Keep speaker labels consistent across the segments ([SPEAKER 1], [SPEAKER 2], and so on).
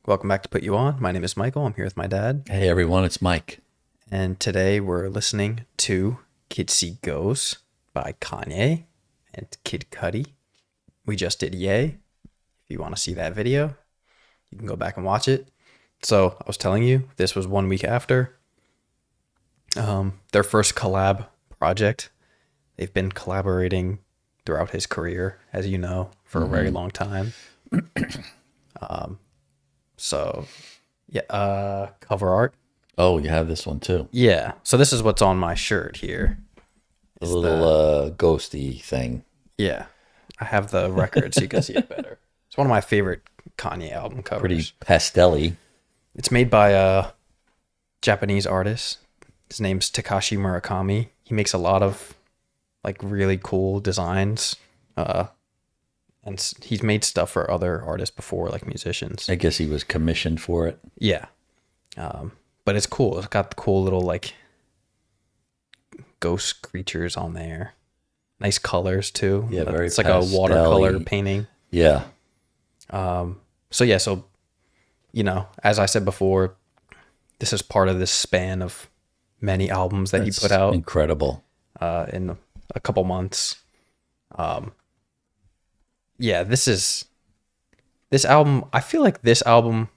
[SPEAKER 1] Welcome back to Put You On. My name is Michael. I'm here with my dad.
[SPEAKER 2] Hey everyone, it's Mike.
[SPEAKER 1] And today we're listening to Kitsy Goes by Kanye and Kid Cudi. We just did Yay. If you want to see that video, you can go back and watch it. So I was telling you, this was 1 week after their first collab project. They've been collaborating throughout his career, as you know, for a very long time. So, yeah, cover art.
[SPEAKER 2] Oh, you have this one too.
[SPEAKER 1] Yeah. So this is what's on my shirt here.
[SPEAKER 2] A little ghosty thing.
[SPEAKER 1] Yeah. I have the record so you can see it better. It's one of my favorite Kanye album covers.
[SPEAKER 2] Pretty pastel-y.
[SPEAKER 1] It's made by a Japanese artist. His name's Takashi Murakami. He makes a lot of like really cool designs. And he's made stuff for other artists before, like musicians.
[SPEAKER 2] I guess he was commissioned for it.
[SPEAKER 1] Yeah. But it's cool. It's got the cool little like ghost creatures on there. Nice colors too.
[SPEAKER 2] Yeah, very
[SPEAKER 1] It's like a watercolor painting.
[SPEAKER 2] Yeah.
[SPEAKER 1] So you know, as I said before, this is part of this span of many albums that he put out.
[SPEAKER 2] Incredible.
[SPEAKER 1] In a couple months. Yeah, this album, I feel like this album,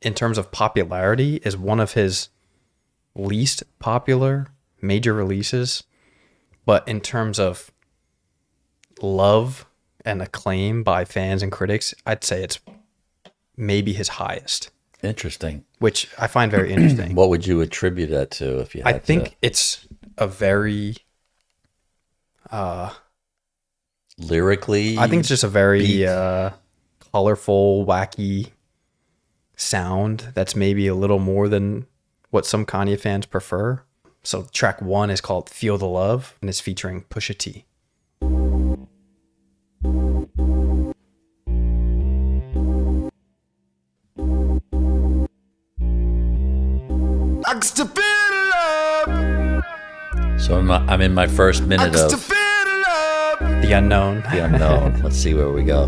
[SPEAKER 1] in terms of popularity, is one of his least popular major releases. But in terms of love and acclaim by fans and critics, I'd say it's maybe his highest.
[SPEAKER 2] Interesting.
[SPEAKER 1] Which I find very interesting.
[SPEAKER 2] What would you attribute that to if you had
[SPEAKER 1] I think it's a very...
[SPEAKER 2] lyrically,
[SPEAKER 1] I think it's just a very colorful, wacky sound that's maybe a little more than what some Kanye fans prefer. So track 1 is called Feel the Love and it's featuring Pusha T.
[SPEAKER 2] So I'm in my first minute of
[SPEAKER 1] The Unknown.
[SPEAKER 2] The Unknown. Let's see where we go.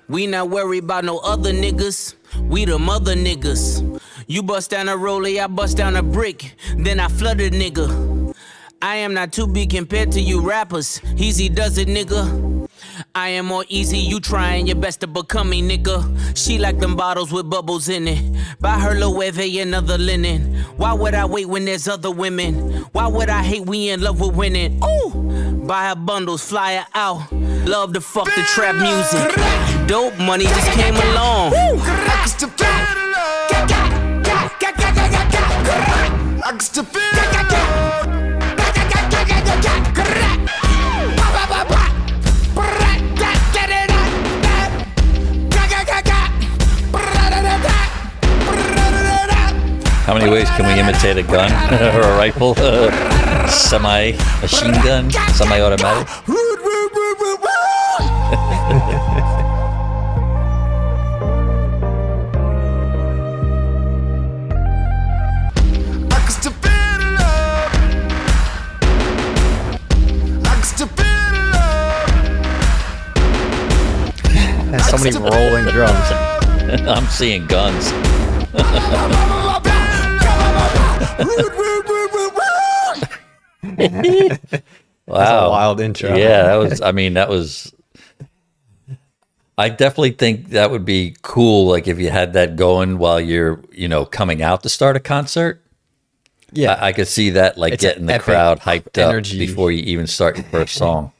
[SPEAKER 3] We not worried about no other niggas. We the mother niggas. You bust down a rollie, I bust down a brick. Then I flood a nigga. I am not to be compared to you rappers. Easy does it, nigga. I am more easy, you trying your best to become me, nigga. She like them bottles with bubbles in it. Buy her Loewe and other linen. Why would I wait when there's other women? Why would I hate we in love with winning? Ooh! Buy her bundles, fly her out. Love to fuck the trap music. Dope money just came along.
[SPEAKER 2] How many ways can we imitate a gun or a rifle? Semi-machine gun? Semi-automatic?
[SPEAKER 1] Has so many rolling drums.
[SPEAKER 2] I'm seeing guns. Wow.
[SPEAKER 1] That's a wild intro.
[SPEAKER 2] Yeah, that was I definitely think that would be cool, like if you had that going while you're, coming out to start a concert.
[SPEAKER 1] Yeah.
[SPEAKER 2] I could see that, like,
[SPEAKER 1] It's
[SPEAKER 2] getting the
[SPEAKER 1] epic
[SPEAKER 2] crowd hyped
[SPEAKER 1] energy.
[SPEAKER 2] up before you even start your first song.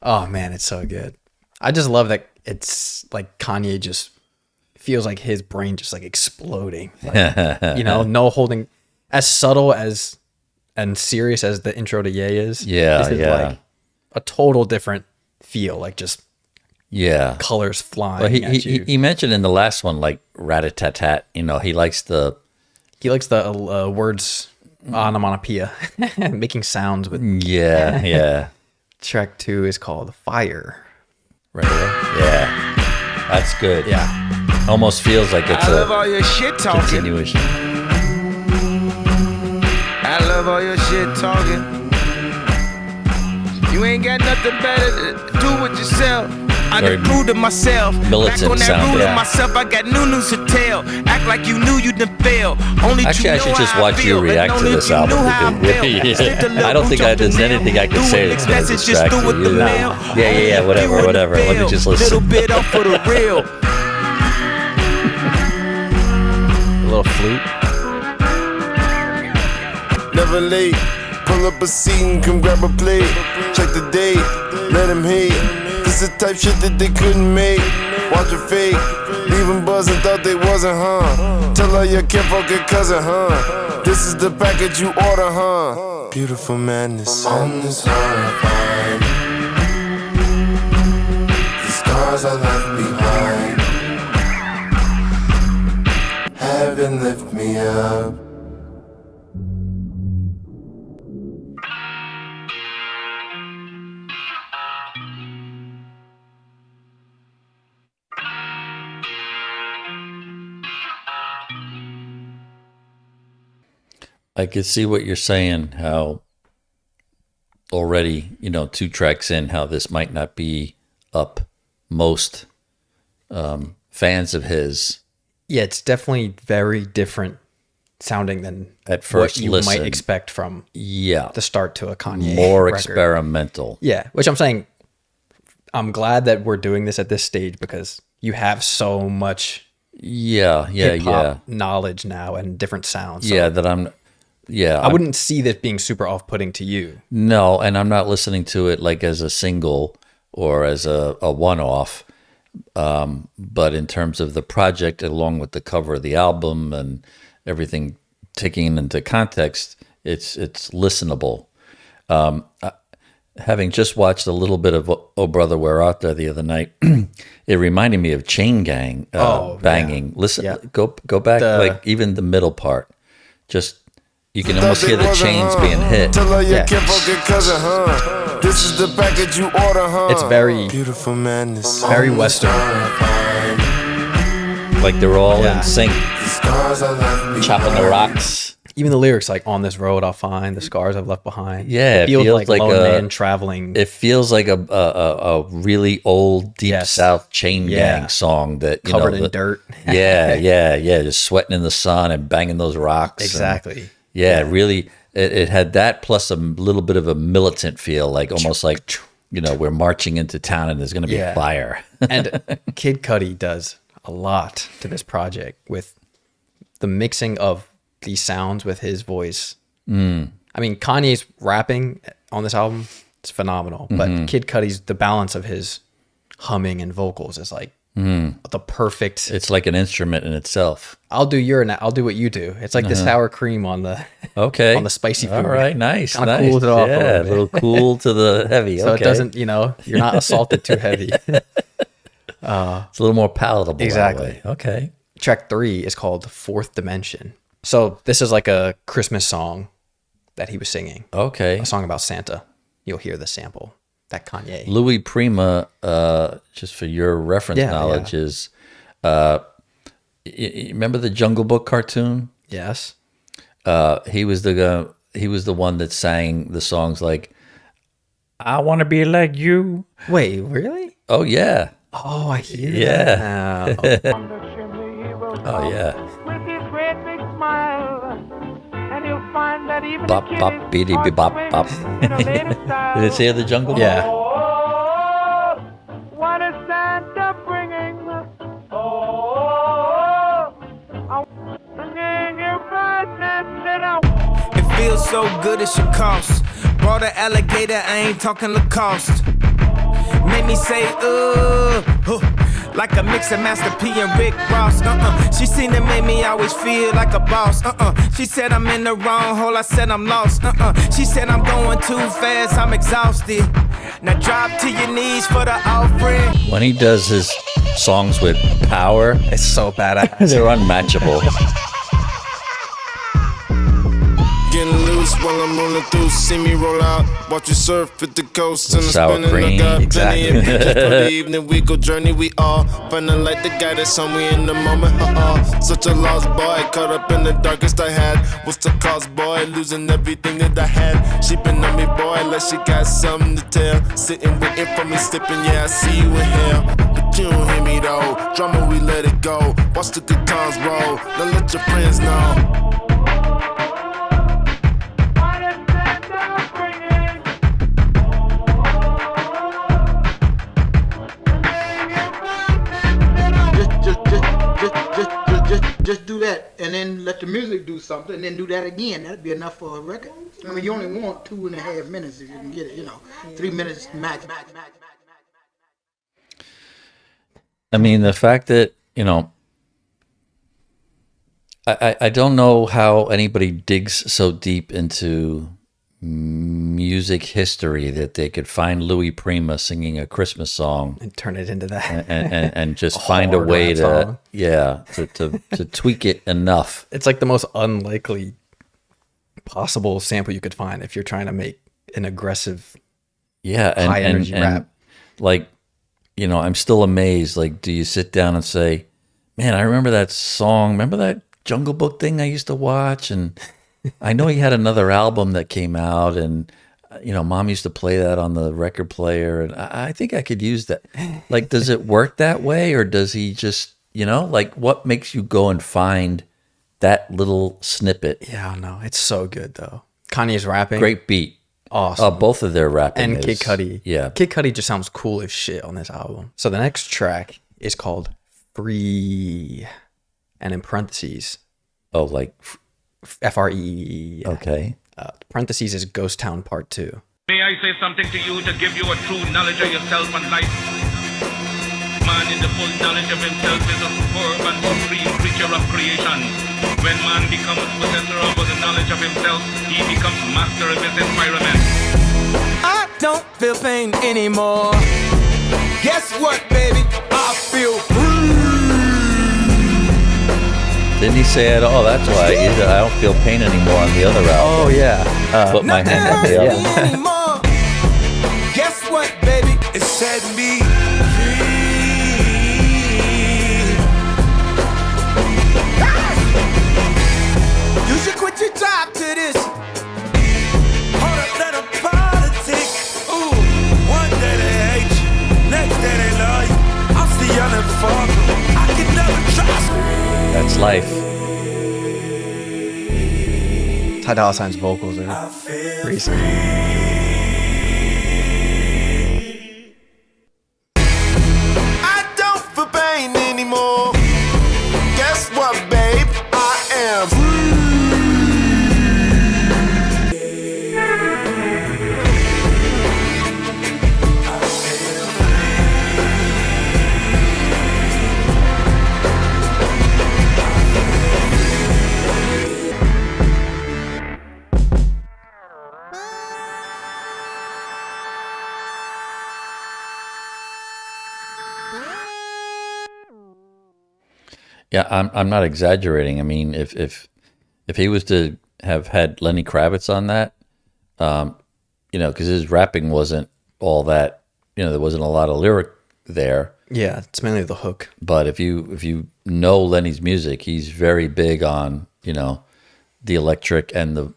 [SPEAKER 1] Oh man, it's so good. I just love that it's like Kanye just feels like his brain just like exploding. Like, no holding, as subtle as and serious as the intro to Ye is.
[SPEAKER 2] Yeah,
[SPEAKER 1] this is like a total different feel, like just colors flying.
[SPEAKER 2] Well,
[SPEAKER 1] at you.
[SPEAKER 2] he mentioned in the last one, like rat-a-tat-tat, he likes the
[SPEAKER 1] words onomatopoeia, making sounds with.
[SPEAKER 2] Yeah.
[SPEAKER 1] Track 2 is called Fire.
[SPEAKER 2] Right away. Yeah. That's good.
[SPEAKER 1] Yeah.
[SPEAKER 2] Almost feels like it's
[SPEAKER 4] I love all your shit talking.
[SPEAKER 2] continuation.
[SPEAKER 4] I love all your shit talking.
[SPEAKER 3] You ain't got nothing better to do with yourself. I done proved to myself. Back on that rule of myself, I got new news to tell. Act like you knew you done failed.
[SPEAKER 2] Actually, I should just watch you react to this album. I don't think there's anything I can say that's going to distract you. Yeah, whatever. Let me just listen.
[SPEAKER 3] Little bit up for the real.
[SPEAKER 1] A little flute.
[SPEAKER 4] Never late. Pull up a seat and come grab a plate. Check the date. Let him hate. This is the type shit that they couldn't make. Watch your fake. Leave 'em buzzing, thought they wasn't, huh? Tell her you can't fuck your cousin, huh? This is the package you order, huh? Beautiful madness on this horrifying. The scars I left behind haven't lift me up.
[SPEAKER 2] I could see what you're saying, how already, 2 tracks in, how this might not be up most fans of his.
[SPEAKER 1] Yeah, it's definitely very different sounding than
[SPEAKER 2] at first
[SPEAKER 1] what you might expect from the start to a Kanye
[SPEAKER 2] more
[SPEAKER 1] record.
[SPEAKER 2] Experimental.
[SPEAKER 1] Yeah, which I'm saying, I'm glad that we're doing this at this stage because you have so much hip-hop knowledge now and different sounds. So I wouldn't see this being super off-putting to you.
[SPEAKER 2] No, and I'm not listening to it like as a single or as a one-off. But in terms of the project, along with the cover of the album and everything taking into context, it's listenable. Having just watched a little bit of Oh Brother, Where Art Thou the other night, it reminded me of Chain Gang banging. Yeah. Listen, go back, like even the middle part. Just you can almost hear the chains being hit.
[SPEAKER 4] This is the package you order, huh?
[SPEAKER 1] It's very
[SPEAKER 4] beautiful madness,
[SPEAKER 1] very Western.
[SPEAKER 2] Like they're all in sync, chopping the rocks.
[SPEAKER 1] Even the lyrics, like on this road I'll find the scars I've left behind.
[SPEAKER 2] Yeah,
[SPEAKER 1] it feels like Lone Man traveling.
[SPEAKER 2] It feels like a really old Deep South Chain Gang song that
[SPEAKER 1] covered in dirt.
[SPEAKER 2] just sweating in the sun and banging those rocks.
[SPEAKER 1] Exactly.
[SPEAKER 2] Really, it had that plus a little bit of a militant feel, like almost like we're marching into town and there's going to be fire.
[SPEAKER 1] And Kid Cudi does a lot to this project with the mixing of these sounds with his voice. I mean, Kanye's rapping on this album is phenomenal, but Kid Cudi's, the balance of his humming and vocals is like the perfect.
[SPEAKER 2] It's like an instrument in itself.
[SPEAKER 1] I'll do what you do. It's like the sour cream on the on the spicy food.
[SPEAKER 2] All right, nice.
[SPEAKER 1] Kind of cools it off.
[SPEAKER 2] Yeah, a little cool to the heavy.
[SPEAKER 1] So it doesn't, you're not assaulted too heavy.
[SPEAKER 2] It's a little more palatable.
[SPEAKER 1] Exactly.
[SPEAKER 2] Okay.
[SPEAKER 1] Track 3 is called Fourth Dimension. So this is like a Christmas song that he was singing.
[SPEAKER 2] Okay.
[SPEAKER 1] A song about Santa. You'll hear the sample that Kanye.
[SPEAKER 2] Louis Prima, just for your reference knowledge, is you remember the Jungle Book cartoon?
[SPEAKER 1] Yes.
[SPEAKER 2] He was the one that sang the songs like "I Want to Be Like You."
[SPEAKER 1] Wait, really?
[SPEAKER 2] Oh yeah.
[SPEAKER 1] Oh, I hear that now.
[SPEAKER 2] Oh yeah. Bop bop beady bop bop. Did it say the Jungle Book?
[SPEAKER 1] Yeah.
[SPEAKER 5] What is Santa bringing?
[SPEAKER 3] It feels so good it should cost. Brought an alligator, I ain't talking Lacoste. Made me say, like a mix of Master P and Rick Ross. She seen it, made me always feel like a boss. She said I'm in the wrong hole, I said I'm lost. She said I'm going too fast, I'm exhausted. Now drop to your knees for the offering.
[SPEAKER 2] When he does his songs with power,
[SPEAKER 1] It's so badass.
[SPEAKER 2] they're unmatchable.
[SPEAKER 4] Getting loose juice while I'm rolling through. See me roll out, watch you surf at the coast. And I'm
[SPEAKER 2] Sour
[SPEAKER 4] spinning,
[SPEAKER 2] cream.
[SPEAKER 4] I got
[SPEAKER 1] Exactly.
[SPEAKER 4] plenty of pictures for the evening. We go journey, we all feeling like the guy that's on me in the moment. Such a lost boy, caught up in the darkest I had. What's the cost, boy? Losing everything that I had. She been on me, boy, like she got something to tell. Sitting waiting for me, sipping, yeah, I see you in hell. But you don't hear me though. Drama, we let it go. Watch the good times roll. Now let your friends know.
[SPEAKER 5] What is Santa bringing?
[SPEAKER 6] Just do that, and then let the music do something, and then do that again. That'd be enough for a record. I mean, you only want 2.5 minutes if you can get it. 3 minutes max.
[SPEAKER 2] I mean, the fact that, I don't know how anybody digs so deep into music history that they could find Louis Prima singing a Christmas song
[SPEAKER 1] And turn it into that.
[SPEAKER 2] and just find a
[SPEAKER 1] hard
[SPEAKER 2] way
[SPEAKER 1] rap
[SPEAKER 2] to tweak it enough.
[SPEAKER 1] It's like the most unlikely possible sample you could find if you're trying to make an aggressive,
[SPEAKER 2] Yeah,
[SPEAKER 1] high energy rap.
[SPEAKER 2] Like, I'm still amazed. Like, do you sit down and say, "Man, I remember that song. Remember that Jungle Book thing I used to watch?" And I know he had another album that came out, and Mom used to play that on the record player, and I think I could use that. Like, does it work that way, or does he just, like, what makes you go and find that little snippet?
[SPEAKER 1] Yeah, no, it's so good though. Kanye's rapping,
[SPEAKER 2] Great beat.
[SPEAKER 1] awesome.
[SPEAKER 2] Both of their rapping
[SPEAKER 1] And
[SPEAKER 2] is-
[SPEAKER 1] Kid Cudi.
[SPEAKER 2] Yeah.
[SPEAKER 1] Kid Cudi just sounds cool as shit on this album. So the next track is called Freeee, and in parentheses,
[SPEAKER 2] Oh, like,
[SPEAKER 1] Free.
[SPEAKER 2] okay.
[SPEAKER 1] Parentheses is Ghost Town Part 2.
[SPEAKER 7] May I say something to you to give you a true knowledge of yourself and life? Man in the full knowledge of himself is a superb and supreme creature of creation. When man becomes possessor of the knowledge of himself, he becomes master of his environment.
[SPEAKER 3] I don't feel pain anymore. Guess what, baby? I feel free.
[SPEAKER 2] Didn't he say it? Oh, that's why I don't feel pain anymore on the other album.
[SPEAKER 1] Oh yeah.
[SPEAKER 2] Put my hand on the
[SPEAKER 3] Nothing
[SPEAKER 2] other.
[SPEAKER 3] hurts me anymore. Guess what, baby? It set me free. You should quit your job to this. Hold up, let 'em politic. Ooh, one day they hate you, next day they love you. I'm still yelling fuck 'em. I can never trust me.
[SPEAKER 2] That's life.
[SPEAKER 1] Ty Dolla $ign's vocals are pretty sick.
[SPEAKER 4] I don't feel pain anymore. Guess what, babe? I am free.
[SPEAKER 2] Yeah, I'm not exaggerating. I mean, if he was to have had Lenny Kravitz on that, because his rapping wasn't all that, there wasn't a lot of lyric there.
[SPEAKER 1] Yeah, it's mainly the hook.
[SPEAKER 2] But if you know Lenny's music, he's very big on the electric and the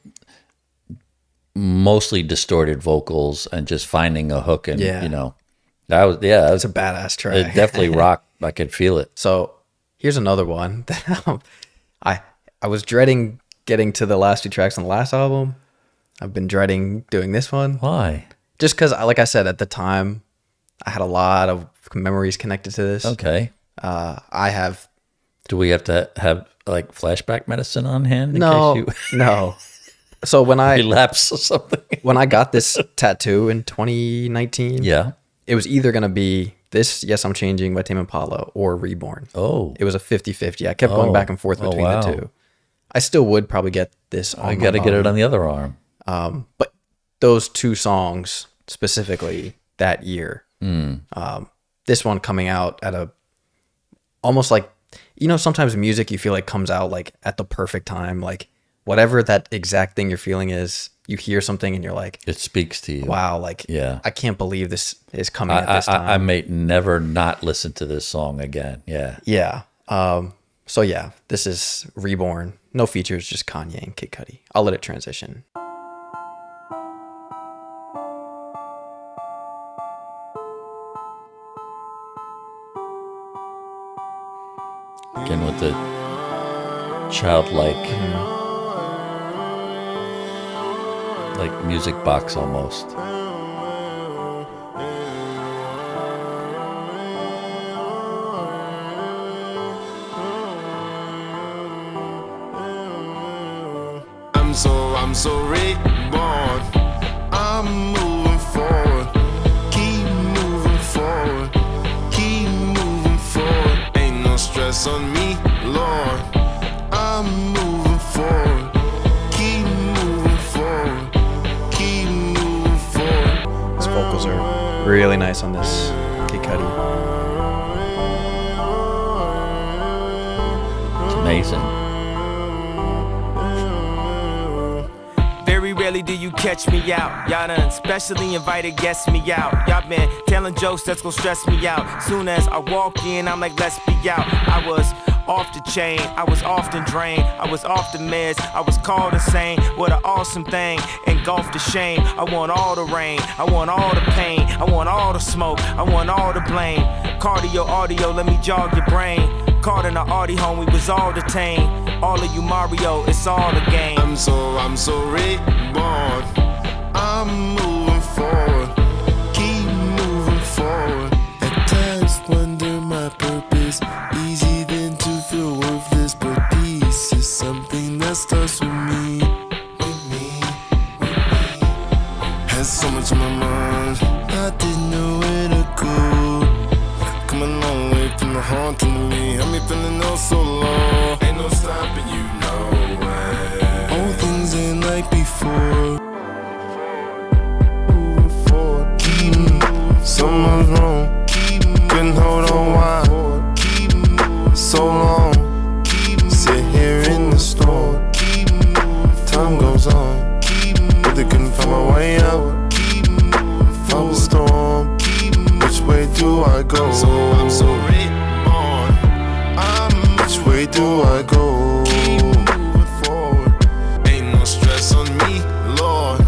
[SPEAKER 2] mostly distorted vocals and just finding a hook and that was
[SPEAKER 1] It's a badass track.
[SPEAKER 2] it definitely rocked. I could feel it.
[SPEAKER 1] So here's another one that I was dreading getting to the last two tracks on the last album. I've been dreading doing this one.
[SPEAKER 2] Why?
[SPEAKER 1] Just because, like I said, at the time, I had a lot of memories connected to this.
[SPEAKER 2] Okay.
[SPEAKER 1] I have
[SPEAKER 2] Do we have to have like flashback medicine on hand in
[SPEAKER 1] no,
[SPEAKER 2] case you
[SPEAKER 1] no. So when I
[SPEAKER 2] relapse or something?
[SPEAKER 1] when I got this tattoo in 2019,
[SPEAKER 2] Yeah.
[SPEAKER 1] it was either gonna be this Yes I'm Changing by Tame Impala or Reborn.
[SPEAKER 2] Oh,
[SPEAKER 1] It was a 50-50. I kept going back and forth between
[SPEAKER 2] wow.
[SPEAKER 1] the two. I still would probably get this on
[SPEAKER 2] I
[SPEAKER 1] my
[SPEAKER 2] got to get it
[SPEAKER 1] body.
[SPEAKER 2] on the other arm.
[SPEAKER 1] But those two songs specifically that year, this one coming out at a almost like, sometimes music you feel like comes out like at the perfect time, like whatever that exact thing you're feeling is, you hear something and you're like,
[SPEAKER 2] it speaks to you.
[SPEAKER 1] wow, like,
[SPEAKER 2] Yeah.
[SPEAKER 1] I can't believe this is coming at this time.
[SPEAKER 2] I may never not listen to this song again. Yeah.
[SPEAKER 1] Yeah. So yeah, this is Reborn. No features, just Kanye and Kid Cudi. I'll let it transition.
[SPEAKER 2] Again with the childlike, like music box almost.
[SPEAKER 4] I'm so reborn. I'm moving forward. Keep moving forward. Keep moving forward. Ain't no stress on me, Lord. I'm moving forward. Keep moving forward. Keep moving forward.
[SPEAKER 1] His vocals are really nice on this Kid Cudi.
[SPEAKER 2] It's amazing.
[SPEAKER 3] Very rarely do you catch me out. Y'all done specially invited guests me out. Y'all been telling jokes that's gonna stress me out. Soon as I walk in, I'm like, let's be out. I was off the chain, I was often drained, I was off the meds, I was called insane. What an awesome thing, engulfed the shame. I want all the rain, I want all the pain, I want all the smoke, I want all the blame. Cardio, audio, let me jog your brain. Caught in the Audi home, we was all detained. All of you Mario, it's all a game.
[SPEAKER 4] I'm so reborn. I'm moving forward. Keep moving forward. At times wonder my purpose. Easy then to feel worthless, but peace is something that starts with me. With me. Has so much on my mind. I didn't know where to go. Come a long way from the haunting to me. I've been feeling oh so long. Ain't no stopping you, no way. All things ain't like before. Moving forward, keep moving. Someone's wrong. Keep moving. Couldn't hold on why. Keep moving. So long. Keep sit here in the store. Keep moving. Time goes on. Keep moving. But they couldn't find my way out. Keep moving. From the storm. Keep moving. Which way do I go? I'm so reborn. Which way do I go? Keep moving forward. Ain't no stress on me, Lord.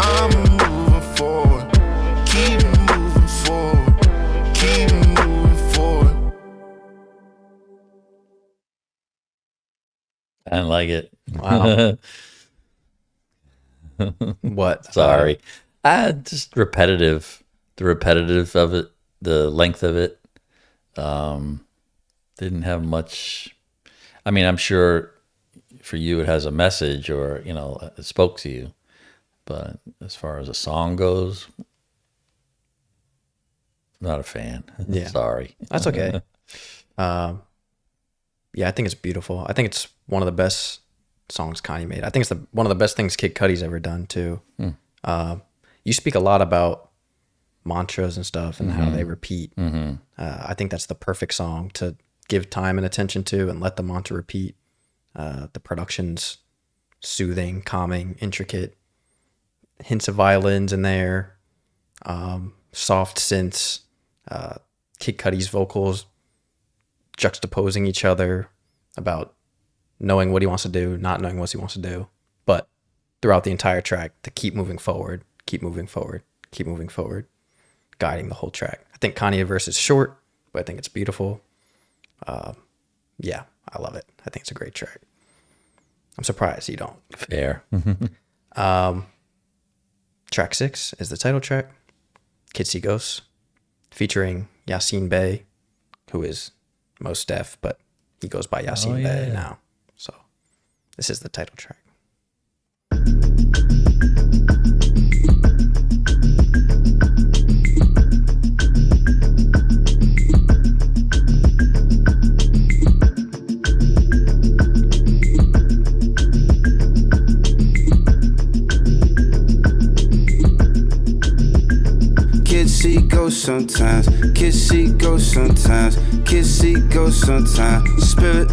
[SPEAKER 4] I'm moving forward. Keep moving forward. Keep moving forward.
[SPEAKER 2] I didn't like it.
[SPEAKER 1] Wow. What?
[SPEAKER 2] Sorry. Just repetitive. The repetitive of it, the length of it. Didn't have much. I mean, I'm sure for you it has a message or, you know, it spoke to you. But as far as a song goes, not a fan.
[SPEAKER 1] Yeah.
[SPEAKER 2] Sorry.
[SPEAKER 1] That's okay. Yeah, I think it's beautiful. I think it's one of the best songs Kanye made. I think it's one of the best things Kid Cudi's ever done too. You speak a lot about mantras and stuff and how they repeat. I think that's the perfect song to give time and attention to and let the mantra repeat. The production's soothing, calming, intricate, hints of violins in there, soft synths, Kid Cudi's vocals juxtaposing each other about knowing what he wants to do, not knowing what he wants to do, but throughout the entire track to keep moving forward, keep moving forward, keep moving forward, guiding the whole track. I think Kanye verse is short, but I think it's beautiful. Yeah, I love it. I think it's a great track. I'm surprised you don't.
[SPEAKER 2] Fair.
[SPEAKER 1] Track 6 is the title track, Kids See Ghosts, featuring Yasin Bey, who is Mos Def, but he goes by Yasin Bey now. So this is the title track.
[SPEAKER 8] See ghosts sometimes, kids see ghosts sometimes, kids see ghosts sometimes. Spirit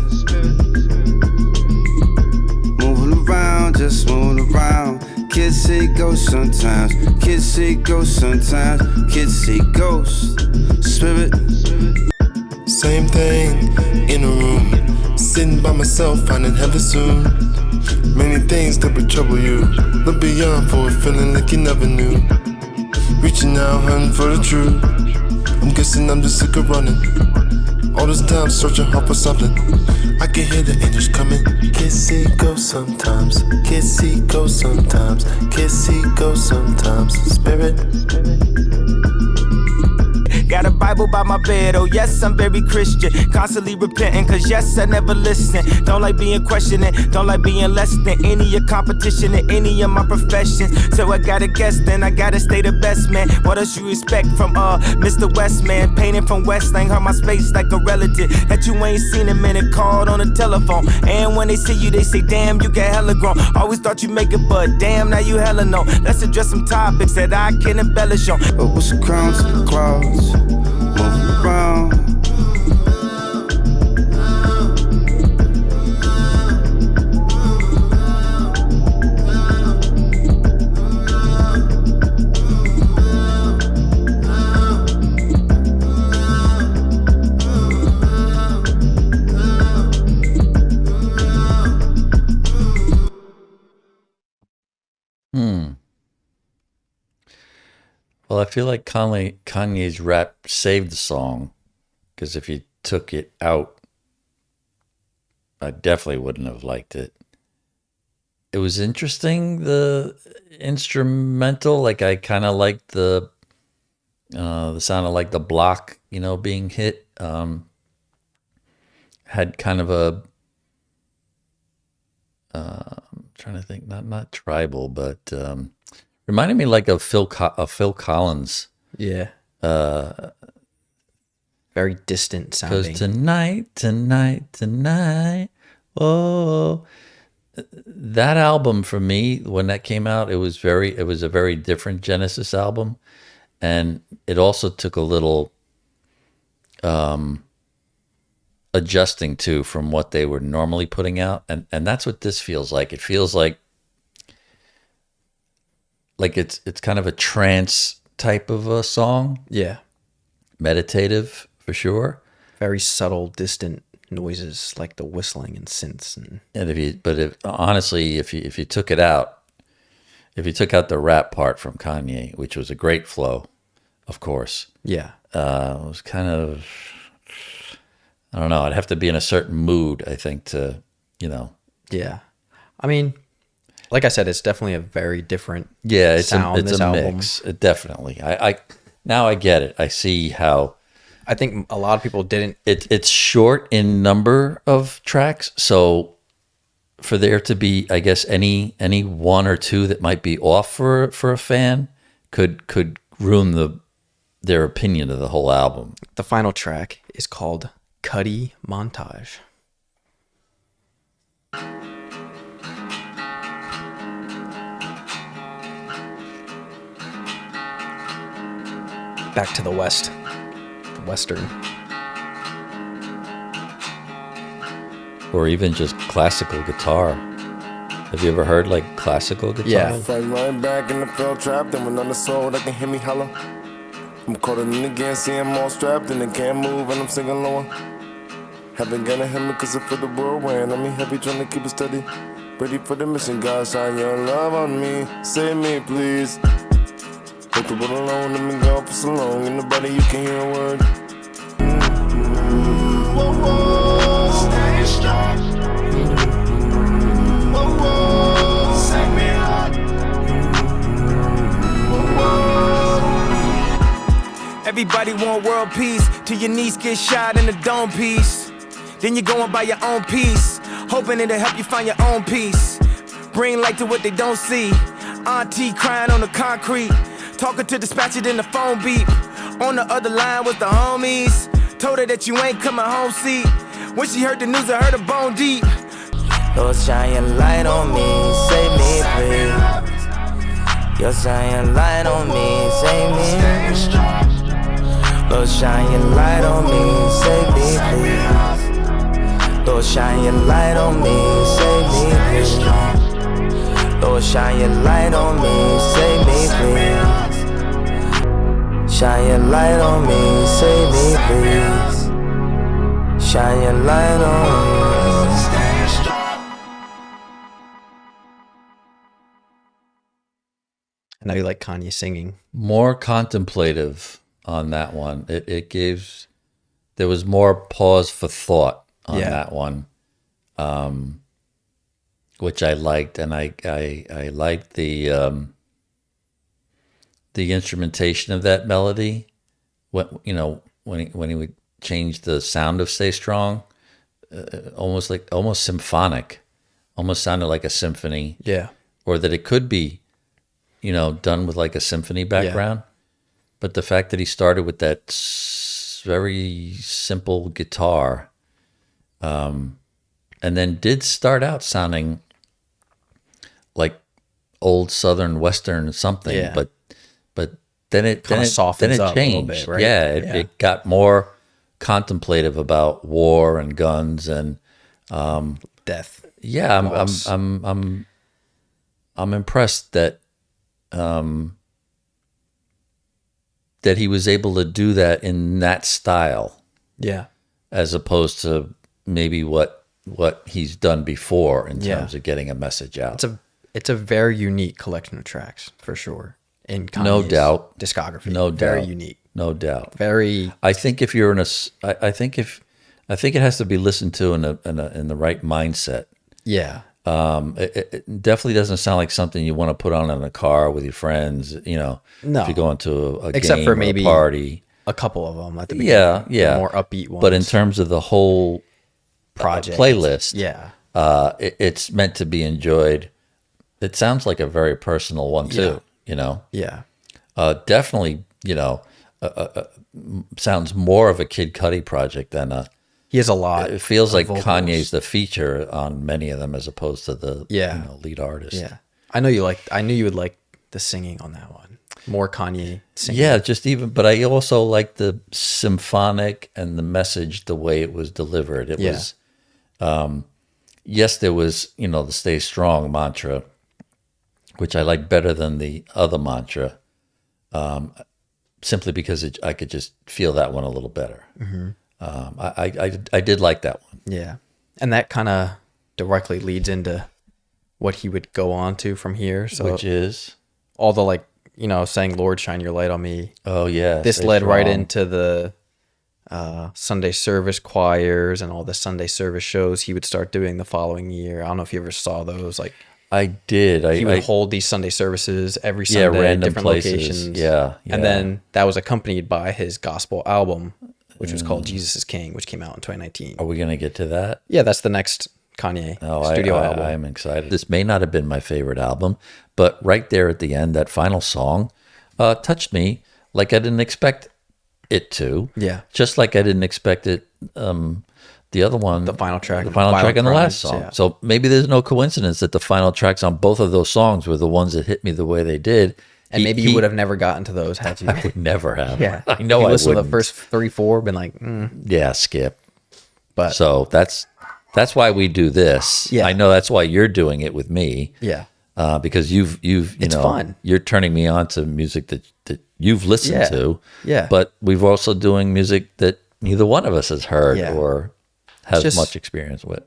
[SPEAKER 8] moving around, just move around. Kids see ghosts sometimes, kids see ghosts sometimes, kids see ghosts. Spirit.
[SPEAKER 4] Same thing in a room, sitting by myself, finding heaven soon. Many things that would trouble you. Look beyond for a feeling like you never knew. Reaching out, hunting for the truth. I'm guessing I'm just sick of running. All this time searching hard for something. I can hear the angels coming. Kids see ghosts sometimes. Kids see ghosts sometimes. Kids see ghosts sometimes. Spirit.
[SPEAKER 3] Got a Bible by my bed, oh yes, I'm very Christian. Constantly repenting, cause yes, I never listen. Don't like being questioning, don't like being less than any of your competition in any of my professions. So I gotta guess, then I gotta stay the best, man. What else you expect from Mr. West, man? Painting from West, ain't hurt my space like a relative that you ain't seen a minute, called on the telephone. And when they see you, they say, damn, you get hella grown. Always thought you make it, but damn, now you hella know. Let's address some topics that I can embellish on.
[SPEAKER 8] But what's the crowns to the clouds? Move around.
[SPEAKER 2] Well, I feel like Kanye's rap saved the song, because if you took it out, I definitely wouldn't have liked it. It was interesting, the instrumental. Like, I kind of liked the sound of like the block, being hit. Had kind of a I'm trying to think, not tribal, but reminded me like of Phil Collins.
[SPEAKER 1] Yeah. Very distant sounding.
[SPEAKER 2] Because tonight, oh, that album for me, when that came out, it was a very different Genesis album, and it also took a little adjusting to from what they were normally putting out, and that's what this feels like. It feels like it's kind of a trance type of a song.
[SPEAKER 1] Yeah.
[SPEAKER 2] Meditative, for sure.
[SPEAKER 1] Very subtle, distant noises like the whistling and synths. And
[SPEAKER 2] Honestly, if you took it out, if you took out the rap part from Kanye, which was a great flow, of course.
[SPEAKER 1] Yeah.
[SPEAKER 2] It was kind of, I don't know, I'd have to be in a certain mood, I think, to,
[SPEAKER 1] Yeah. I mean, like I said, it's definitely a very different
[SPEAKER 2] sound. It's
[SPEAKER 1] this
[SPEAKER 2] a
[SPEAKER 1] album.
[SPEAKER 2] mix. Definitely. I now I get it. I see how.
[SPEAKER 1] I think a lot of people didn't.
[SPEAKER 2] It's short in number of tracks, so for there to be, I guess, any one or two that might be off for a fan could ruin their opinion of the whole album.
[SPEAKER 1] The final track is called Cudi Montage. Back to the West, the Western.
[SPEAKER 2] Or even just classical guitar. Have you ever heard like classical guitar?
[SPEAKER 1] Yeah.
[SPEAKER 4] Fight right back in the field trap, then when on the soul, they can hear me holler. I'm caught in again, see I'm all strapped and they can't move and I'm singing lower. Haven't gonna hit me cause I feel the whirlwind. I'm heavy trying to keep it steady. Ready for the mission, God, shine your love on me. Save me, please. Take the world alone, let me go for so long. Ain't nobody you can hear a word.
[SPEAKER 5] Stay strong. Save me up.
[SPEAKER 3] Everybody want world peace, till your niece get shot in the dome piece. Then you go and buy your own piece, hoping it'll help you find your own peace. Bring light to what they don't see. Auntie crying on the concrete, talking to dispatcher, then the phone beep. On the other line was the homies, told her that you ain't coming home, see. When she heard the news, I heard her bone deep. Lord, shine your light on me, save me, please. You're shining light on me, save me. Lord, shine your light on me, save me, please. Lord, shine your light on me, save me, please.
[SPEAKER 9] Lord, shine your light on me, save me, please. Shine your light on me, save me, please. Shine your light on me.
[SPEAKER 1] I know you like Kanye singing.
[SPEAKER 2] More contemplative on that one. It gives, there was more pause for thought on that one, which I liked, and I liked the instrumentation of that melody. When he would change the sound of "Stay Strong," almost symphonic, almost sounded like a symphony.
[SPEAKER 1] Yeah,
[SPEAKER 2] or that it could be, done with like a symphony background. But the fact that he started with that very simple guitar, and then did start out sounding like old Southern Western something, but then it
[SPEAKER 1] softens up
[SPEAKER 2] changed.
[SPEAKER 1] a little bit, right?
[SPEAKER 2] It got more contemplative about war and guns and
[SPEAKER 1] death.
[SPEAKER 2] Yeah, I'm impressed that that he was able to do that in that style.
[SPEAKER 1] Yeah,
[SPEAKER 2] as opposed to maybe what he's done before in terms of getting a message out.
[SPEAKER 1] It's a very unique collection of tracks for sure. In Kanye's
[SPEAKER 2] no doubt
[SPEAKER 1] discography,
[SPEAKER 2] no
[SPEAKER 1] very
[SPEAKER 2] doubt.
[SPEAKER 1] unique,
[SPEAKER 2] no doubt.
[SPEAKER 1] Very.
[SPEAKER 2] I think if you're I think it has to be listened to in the right mindset.
[SPEAKER 1] Yeah.
[SPEAKER 2] It definitely doesn't sound like something you want to put on in a car with your friends.
[SPEAKER 1] No.
[SPEAKER 2] If you go into a
[SPEAKER 1] except
[SPEAKER 2] game
[SPEAKER 1] for
[SPEAKER 2] or
[SPEAKER 1] maybe
[SPEAKER 2] a party,
[SPEAKER 1] a couple of them at the beginning.
[SPEAKER 2] Yeah.
[SPEAKER 1] The more upbeat ones.
[SPEAKER 2] But in terms of the whole
[SPEAKER 1] project
[SPEAKER 2] playlist, it's meant to be enjoyed. It sounds like a very personal one too.
[SPEAKER 1] Yeah.
[SPEAKER 2] Definitely. Sounds more of a Kid Cudi project than a.
[SPEAKER 1] He has a lot.
[SPEAKER 2] It feels like
[SPEAKER 1] vocals.
[SPEAKER 2] Kanye's the feature on many of them as opposed to the lead artist.
[SPEAKER 1] Yeah, I knew you would like the singing on that one. More Kanye singing.
[SPEAKER 2] Yeah, but I also like the symphonic and the message, the way it was delivered. It was, yes, there was the "Stay Strong" mantra, which I like better than the other mantra, simply because I could just feel that one a little better.
[SPEAKER 1] Mm-hmm.
[SPEAKER 2] I did like that one.
[SPEAKER 1] Yeah. And that kind of directly leads into what he would go on to from here. So
[SPEAKER 2] which is
[SPEAKER 1] all the saying, "Lord, shine your light on me."
[SPEAKER 2] Oh yeah.
[SPEAKER 1] This led right into the Sunday service choirs and all the Sunday service shows he would start doing the following year. I don't know if you ever saw those. Like
[SPEAKER 2] I did.
[SPEAKER 1] He would hold these Sunday services every Sunday,
[SPEAKER 2] random
[SPEAKER 1] different
[SPEAKER 2] places.
[SPEAKER 1] locations.
[SPEAKER 2] Yeah.
[SPEAKER 1] And then that was accompanied by his gospel album, which was called Jesus is King, which came out in 2019.
[SPEAKER 2] Are we going to get to that?
[SPEAKER 1] Yeah, that's the next Kanye studio album.
[SPEAKER 2] I'm excited. This may not have been my favorite album, but right there at the end, that final song touched me like I didn't expect it to.
[SPEAKER 1] Yeah.
[SPEAKER 2] Just like I didn't expect it, the other one.
[SPEAKER 1] The final track.
[SPEAKER 2] The final track and the last song.
[SPEAKER 1] Yeah.
[SPEAKER 2] So maybe there's no coincidence that the final tracks on both of those songs were the ones that hit me the way they did.
[SPEAKER 1] And maybe you would have never gotten to those had you.
[SPEAKER 2] I would never have.
[SPEAKER 1] Yeah.
[SPEAKER 2] I know I
[SPEAKER 1] listened
[SPEAKER 2] wouldn't.
[SPEAKER 1] to the first 3-4, been like,
[SPEAKER 2] Yeah, skip.
[SPEAKER 1] But
[SPEAKER 2] so that's why we do this.
[SPEAKER 1] Yeah.
[SPEAKER 2] I know that's why you're doing it with me.
[SPEAKER 1] Yeah.
[SPEAKER 2] Because it's
[SPEAKER 1] fun.
[SPEAKER 2] You're turning me on to music that you've listened to.
[SPEAKER 1] Yeah.
[SPEAKER 2] But we've also doing music that neither one of us has heard or has much experience with.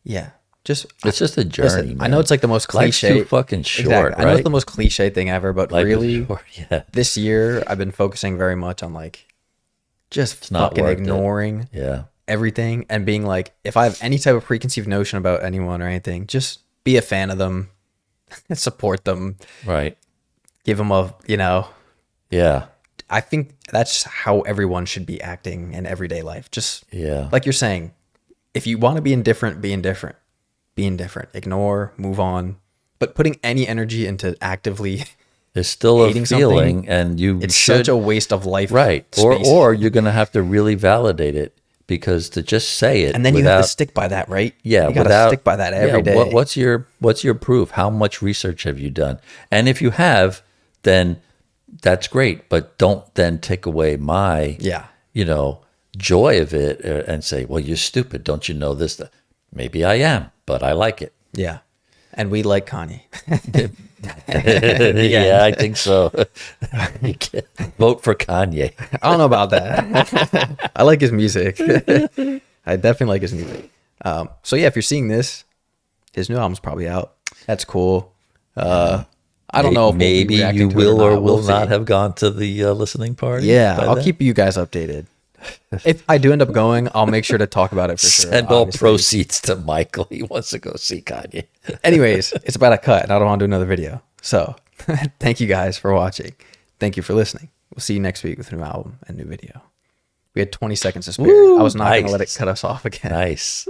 [SPEAKER 1] Yeah.
[SPEAKER 2] It's just a journey.
[SPEAKER 1] Listen,
[SPEAKER 2] man.
[SPEAKER 1] I know it's like the most cliche.
[SPEAKER 2] Life's too fucking short,
[SPEAKER 1] exactly. I know
[SPEAKER 2] right?
[SPEAKER 1] it's the most cliche thing ever, but
[SPEAKER 2] Life is
[SPEAKER 1] really,
[SPEAKER 2] short, yeah.
[SPEAKER 1] This year I've been focusing very much on just fucking ignoring everything and being like, if I have any type of preconceived notion about anyone or anything, just be a fan of them, support them,
[SPEAKER 2] right?
[SPEAKER 1] Give them a,
[SPEAKER 2] Yeah.
[SPEAKER 1] I think that's how everyone should be acting in everyday life. Just like you're saying, if you want to be indifferent, be indifferent. Be indifferent. Ignore, move on. But putting any energy into actively
[SPEAKER 2] there's still a
[SPEAKER 1] hating
[SPEAKER 2] feeling, and
[SPEAKER 1] it's such a waste of life.
[SPEAKER 2] Right.
[SPEAKER 1] Space.
[SPEAKER 2] Or you're going to have to really validate it, because to just say it,
[SPEAKER 1] and then you have to stick by that, right?
[SPEAKER 2] Yeah,
[SPEAKER 1] you got to stick by that every day.
[SPEAKER 2] What's your proof? How much research have you done? And if you have, then that's great. But don't then take away my joy of it and say, well, you're stupid. Don't you know this? Maybe I am, but I like it.
[SPEAKER 1] Yeah. And we like Kanye.
[SPEAKER 2] Yeah, I think so. You can vote for Kanye.
[SPEAKER 1] I don't know about that. I like his music. I definitely like his music. So yeah, if you're seeing this, his new album's probably out. That's cool. I don't know if
[SPEAKER 2] maybe
[SPEAKER 1] we'll be
[SPEAKER 2] you
[SPEAKER 1] reacting to it
[SPEAKER 2] will or will
[SPEAKER 1] We'll
[SPEAKER 2] not
[SPEAKER 1] see.
[SPEAKER 2] have gone to the listening party.
[SPEAKER 1] Yeah,
[SPEAKER 2] by
[SPEAKER 1] I'll
[SPEAKER 2] then.
[SPEAKER 1] keep you guys updated. If I do end up going, I'll make sure to talk about it for sure.
[SPEAKER 2] Send all
[SPEAKER 1] obviously.
[SPEAKER 2] proceeds to Michael. He wants to go see Kanye.
[SPEAKER 1] Anyways, it's about a cut, and I don't want to do another video. So, thank you guys for watching. Thank you for listening. We'll see you next week with a new album and new video. We had 20 seconds to spare.
[SPEAKER 2] Woo,
[SPEAKER 1] I was not going to
[SPEAKER 2] nice.
[SPEAKER 1] let it cut us off again.
[SPEAKER 2] Nice.